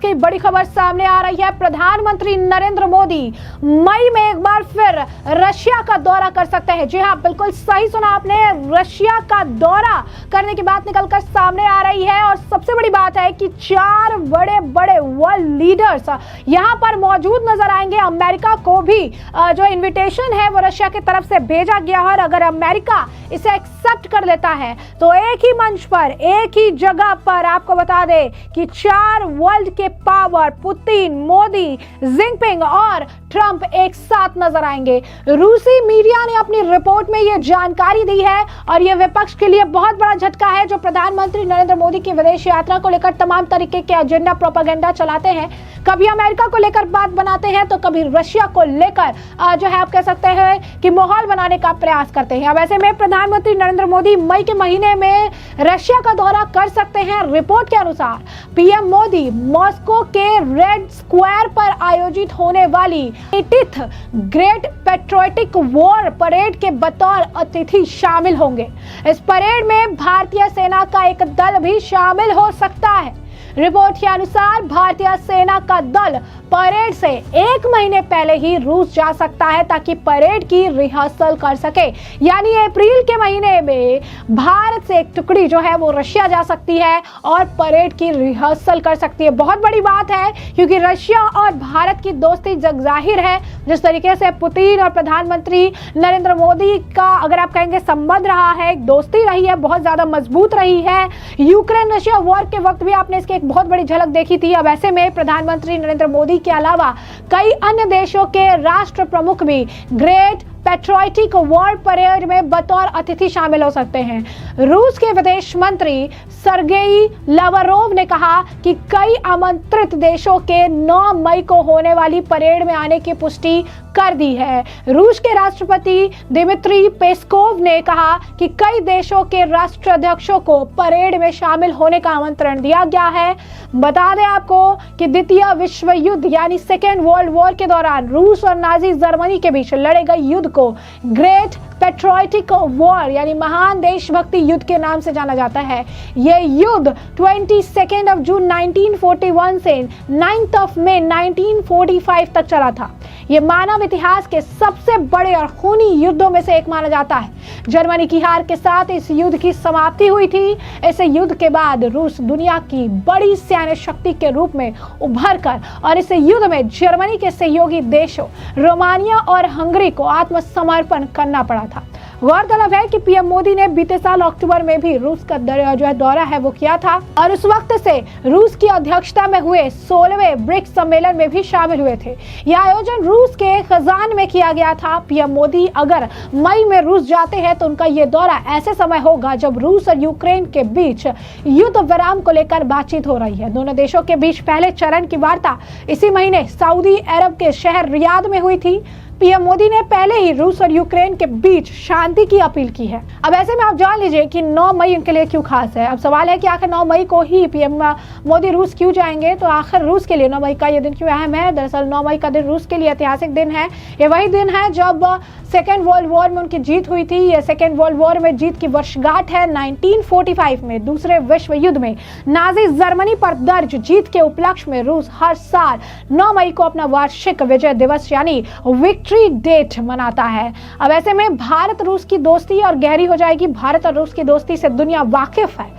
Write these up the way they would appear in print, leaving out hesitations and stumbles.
की बड़ी खबर सामने आ रही है। प्रधानमंत्री नरेंद्र मोदी मई में एक बार फिर रशिया का दौरा कर सकते हैं। जी हां, बिल्कुल सही सुना आपने, रशिया का दौरा करने की बात निकलकर सामने आ रही है। और सबसे बड़ी बात है कि 4 बड़े बड़े वर्ल्ड लीडर्स यहां पर मौजूद नजर आएंगे। अमेरिका को भी जो इन्विटेशन है वो रशिया की तरफ से भेजा गया है और अगर अमेरिका इसे एक्सेप्ट कर लेता है तो एक ही मंच पर, एक ही जगह पर आपको बता दें कि 4 वर्ल्ड के पावर पुतिन, मोदी, जिनपिंग और ट्रंप एक साथ नजर आएंगे। रूसी मीडिया ने अपनी रिपोर्ट में यह जानकारी दी है और यह विपक्ष के लिए बहुत बड़ा झटका है, जो प्रधानमंत्री नरेंद्र मोदी की विदेश यात्रा को लेकर तमाम तरीके के एजेंडा, प्रोपेगेंडा चलाते हैं। कभी अमेरिका को लेकर बात बनाते हैं तो कभी रशिया को लेकर जो है आप कह सकते हैं कि माहौल बनाने का प्रयास करते हैं। अब ऐसे में प्रधानमंत्री नरेंद्र मोदी मई के महीने में रशिया का दौरा कर सकते हैं। रिपोर्ट के अनुसार पीएम मोदी मॉस्को के रेड स्क्वायर पर आयोजित होने वाली 80th great patriotic war parade के बतौर अतिथि शामिल होंगे। इस परेड में भारतीय सेना का एक दल भी शामिल हो सकता है। रिपोर्ट के अनुसार भारतीय सेना का दल परेड से 1 महीने पहले ही रूस जा सकता है ताकि परेड की रिहर्सल कर सके। यानी अप्रैल के महीने में भारत से एक टुकड़ी जो है वो रशिया जा सकती है और परेड की रिहर्सल कर सकती है। बहुत बड़ी बात है क्योंकि रशिया और भारत की दोस्ती जग जाहिर है। जिस तरीके से पुतिन और प्रधानमंत्री नरेंद्र मोदी का अगर आप कहेंगे संबंध रहा है, दोस्ती रही है, बहुत ज्यादा मजबूत रही है। यूक्रेन रशिया वॉर के वक्त भी आपने इसकी एक बहुत बड़ी झलक देखी थी। अब ऐसे में प्रधानमंत्री नरेंद्र मोदी के अलावा कई अन्य देशों के राष्ट्र प्रमुख भी ग्रेट पेट्रियोटिक वॉर परेड में बतौर अतिथि शामिल हो सकते हैं। रूस के विदेश मंत्री सर्गेई लावरोव ने कहा कि कई आमंत्रित देशों के 9 मई को होने वाली परेड में आने की पुष्टि कर दी है। रूस के राष्ट्रपति दिमित्री पेस्कोव ने कहा कि कई देशों के राष्ट्राध्यक्षों को परेड में शामिल होने का आमंत्रण दिया गया है। बता दें आपको कि द्वितीय विश्व युद्ध यानी सेकेंड वर्ल्ड वॉर के दौरान रूस और नाजी जर्मनी के बीच लड़े गए युद्ध को ग्रेट पेट्रियोटिक वॉर यानी महान देशभक्ति युद्ध के नाम से जाना जाता है। यह युद्ध 22 जून 1941 से 9 मई 1945 तक चला था। यह मानव इतिहास के सबसे बड़े और खूनी युद्धों में से एक माना जाता है। जर्मनी की हार के साथ इस युद्ध की समाप्ति हुई थी। इस युद्ध के बाद रूस दुनिया की बड़ी सैन्य शक्ति के रूप में उभर कर और इस युद्ध में जर्मनी के सहयोगी देशों रोमानिया और हंगरी को आत्मसमर्पण करना पड़ा था। गौरतलब है कि पीएम मोदी ने बीते साल अक्टूबर में भी रूस का जो है दौरा है वो किया था और उस वक्त से रूस की अध्यक्षता में हुए 16वें ब्रिक्स सम्मेलन में भी शामिल हुए थे। यह आयोजन रूस के खजान में किया गया था। पीएम मोदी अगर मई में रूस जाते हैं तो उनका यह दौरा ऐसे समय होगा जब रूस और यूक्रेन के बीच युद्ध विराम को लेकर बातचीत हो रही है। दोनों देशों के बीच पहले चरण की वार्ता इसी महीने सऊदी अरब के शहर रियाद में हुई थी। पीएम मोदी ने पहले ही रूस और यूक्रेन के बीच शांति की अपील की है। अब ऐसे में आप जान लीजिए कि 9 मई उनके लिए क्यों खास है। अब सवाल है कि आखिर 9 मई को ही पीएम मोदी रूस क्यों जाएंगे, तो आखिर रूस के लिए 9 मई का ये दिन क्यों अहम है। दरअसल 9 मई का दिन रूस के लिए ऐतिहासिक दिन है। ये वही दिन है जब सेकेंड वर्ल्ड वॉर में उनकी जीत हुई थी। ये सेकेंड वर्ल्ड वॉर में जीत की वर्षगांठ है। 1945 में दूसरे विश्व युद्ध में नाजी जर्मनी पर दर्ज जीत के उपलक्ष्य में रूस हर साल 9 मई को अपना वार्षिक विजय दिवस यानी विक्ट्री डेट मनाता है। अब ऐसे में भारत रूस की दोस्ती और गहरी हो जाएगी। भारत और रूस की दोस्ती से दुनिया वाकिफ है।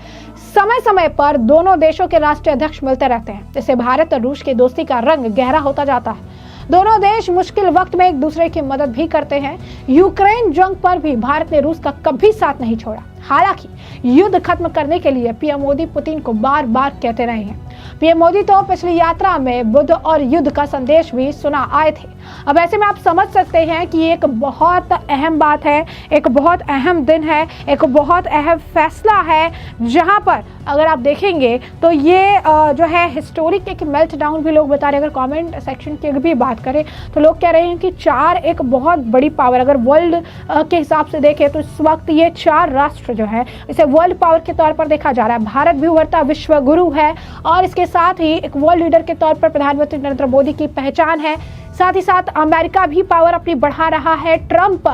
समय समय पर दोनों देशों के राष्ट्रीय अध्यक्ष मिलते रहते हैं। इससे भारत और रूस की दोस्ती का रंग गहरा होता जाता है। दोनों देश मुश्किल वक्त में एक दूसरे की मदद भी करते हैं। यूक्रेन जंग पर भी भारत ने रूस का कभी साथ नहीं छोड़ा। हालांकि युद्ध खत्म करने के लिए पीएम मोदी पुतिन को बार बार कहते रहे हैं। पीएम मोदी तो पिछली यात्रा में बुद्ध और युद्ध का संदेश भी सुना आए थे। अब ऐसे में आप समझ सकते हैं कि एक बहुत अहम बात है, एक बहुत अहम दिन है, एक बहुत अहम फैसला है, जहां पर अगर आप देखेंगे तो ये जो है हिस्टोरिक एक मेल्ट डाउन भी लोग बता रहे हैं। अगर कमेंट सेक्शन की भी बात करें तो लोग कह रहे हैं कि 4 एक बहुत बड़ी पावर, अगर वर्ल्ड के हिसाब से देखें तो इस वक्त ये 4 राष्ट्र जो है इसे वर्ल्ड पावर के तौर पर देखा जा रहा है। भारत भी उभरता विश्व गुरु है और इसके साथ ही एक वर्ल्ड लीडर के तौर पर प्रधानमंत्री नरेंद्र मोदी की पहचान है। साथ ही साथ अमेरिका भी पावर अपनी बढ़ा रहा है। ट्रंप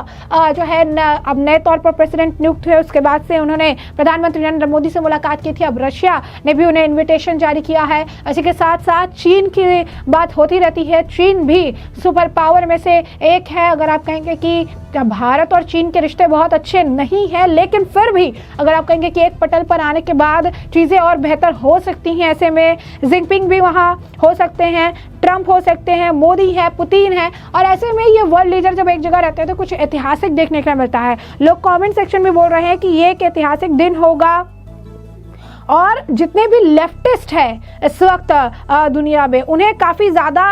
जो है अब नए तौर पर प्रेसिडेंट नियुक्त हुए, उसके बाद से उन्होंने प्रधानमंत्री नरेंद्र मोदी से मुलाकात की थी। अब रशिया ने भी उन्हें इन्विटेशन जारी किया है। इसी के साथ साथ चीन की बात होती रहती है। चीन भी सुपर पावर में से एक है। अगर आप कहेंगे कि भारत और चीन के रिश्ते बहुत अच्छे नहीं हैं, लेकिन फिर भी अगर आप कहेंगे कि एक पटल पर आने के बाद चीज़ें और बेहतर हो सकती हैं, ऐसे में जिनपिंग भी वहाँ हो सकते हैं, ट्रंप हो सकते हैं, मोदी है, पुतिन है, और ऐसे में ये वर्ल्ड लीडर जब एक जगह रहते हैं तो कुछ ऐतिहासिक देखने को मिलता है। लोग कमेंट सेक्शन में बोल रहे हैं कि ये एक ऐतिहासिक दिन होगा और जितने भी लेफ्टिस्ट हैं इस वक्त दुनिया में, उन्हें काफ़ी ज़्यादा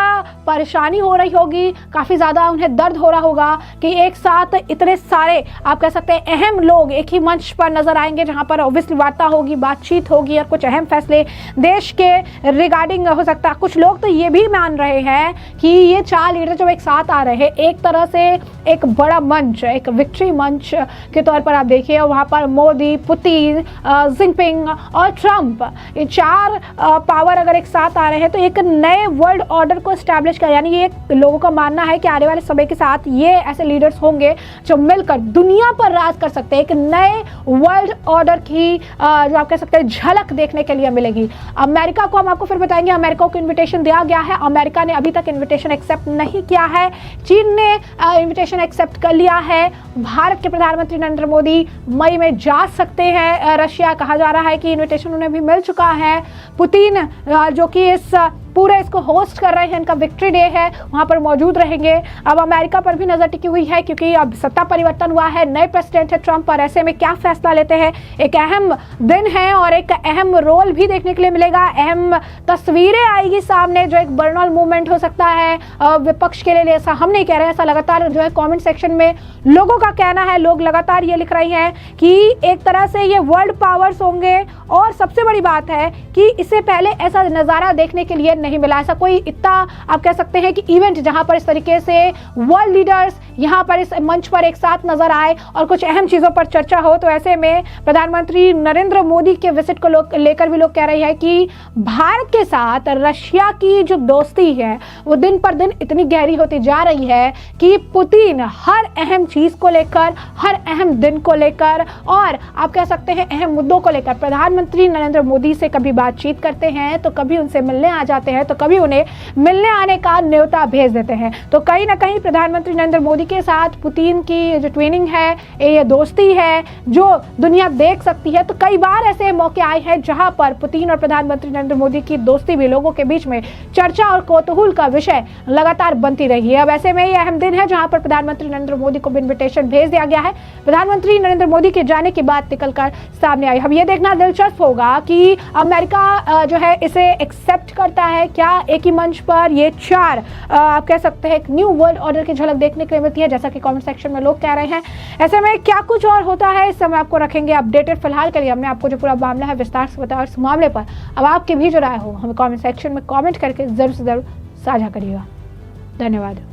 परेशानी हो रही होगी, काफ़ी ज़्यादा उन्हें दर्द हो रहा होगा कि एक साथ इतने सारे आप कह सकते हैं अहम लोग एक ही मंच पर नजर आएंगे, जहां पर ऑब्वियसली वार्ता होगी, बातचीत होगी और कुछ अहम फैसले देश के रिगार्डिंग हो सकता है। कुछ लोग तो ये भी मान रहे हैं कि ये 4 लीडर जब एक साथ आ रहे हैं, एक तरह से एक बड़ा मंच, एक विक्ट्री मंच के तौर पर आप देखिए, वहाँ पर मोदी, पुतिन, जिनपिंग और ट्रंप, ये 4 पावर अगर एक साथ आ रहे हैं तो एक नए वर्ल्ड ऑर्डर को एस्टैब्लिश कर, यानी ये लोगों का मानना है कि आने वाले समय के साथ ये ऐसे लीडर्स होंगे जो मिलकर दुनिया पर राज कर सकते हैं। एक नए वर्ल्ड ऑर्डर की जो आप कह सकते हैं झलक देखने के लिए मिलेगी। अमेरिका को हम आपको फिर बताएंगे, अमेरिका को इन्विटेशन दिया गया है, अमेरिका ने अभी तक इन्विटेशन एक्सेप्ट नहीं किया है। चीन ने इन्विटेशन एक्सेप्ट कर लिया है। भारत के प्रधानमंत्री नरेंद्र मोदी मई में जा सकते हैं रशिया, कहा जा रहा है कि इन्विटेशन उन्हें भी मिल चुका है। पुतिन जो कि इस पूरे इसको होस्ट कर रहे हैं, इनका विक्ट्री डे है, वहाँ पर मौजूद रहेंगे। अब अमेरिका पर भी नज़र टिकी हुई है क्योंकि अब सत्ता परिवर्तन हुआ है, नए प्रेसिडेंट है ट्रंप, और ऐसे में क्या फैसला लेते हैं। एक अहम दिन है और एक अहम रोल भी देखने के लिए मिलेगा, अहम तस्वीरें आएगी सामने, जो एक बर्नॉल मूवमेंट हो सकता है विपक्ष के लिए। ऐसा हम नहीं कह रहे हैं, ऐसा लगातार जो है कॉमेंट सेक्शन में लोगों का कहना है, लोग लगातार ये लिख रहे हैं कि एक तरह से ये वर्ल्ड पावर्स होंगे। और सबसे बड़ी बात है कि इससे पहले ऐसा नज़ारा देखने के लिए नहीं मिला, ऐसा कोई इतना आप कह सकते हैं कि इवेंट जहां पर इस तरीके से वर्ल्ड लीडर्स यहां पर इस मंच पर एक साथ नजर आए और कुछ अहम चीजों पर चर्चा हो। तो ऐसे में प्रधानमंत्री नरेंद्र मोदी के विजिट को लेकर भी लोग कह रहे हैं कि भारत के साथ रशिया की जो दोस्ती है वो दिन पर दिन इतनी गहरी होती जा रही है कि पुतिन हर अहम चीज को लेकर, हर अहम दिन को लेकर और आप कह सकते हैं अहम मुद्दों को लेकर प्रधानमंत्री नरेंद्र मोदी से कभी बातचीत करते हैं, तो कभी उनसे मिलने आ जाते हैं, तो कभी उन्हें मिलने आने का न्योता भेज देते हैं। तो कहीं ना कहीं प्रधानमंत्री नरेंद्र मोदी के साथ पुतिन की जो ट्विनिंग है, ये दोस्ती है जो दुनिया देख सकती है। तो कई बार ऐसे मौके आए हैं जहां पर पुतिन और प्रधानमंत्री नरेंद्र मोदी की दोस्ती भी लोगों के बीच में चर्चा और कौतूहल का विषय लगातार बनती रही है। अब ऐसे में ये अहम दिन है जहां पर प्रधानमंत्री नरेंद्र मोदी को इन्विटेशन भेज दिया गया है। प्रधानमंत्री नरेंद्र मोदी के जाने की बात निकलकर सामने आई। अब ये देखना दिलचस्प होगा कि अमेरिका जो है इसे एक्सेप्ट करता है क्या। एक ही मंच पर ये 4 आप कह सकते हैं एक न्यू वर्ल्ड ऑर्डर की झलक देखने के लिए मिलती है, जैसा कि कमेंट सेक्शन में लोग कह रहे हैं। ऐसे में क्या कुछ और होता है इस समय आपको रखेंगे अपडेटेड। फिलहाल के लिए हमने आपको जो पूरा मामला है विस्तार से बताया और इस मामले पर अब आपकी भी जो राय हो हमें कमेंट सेक्शन में कमेंट करके जरूर से जरूर साझा करिएगा। धन्यवाद।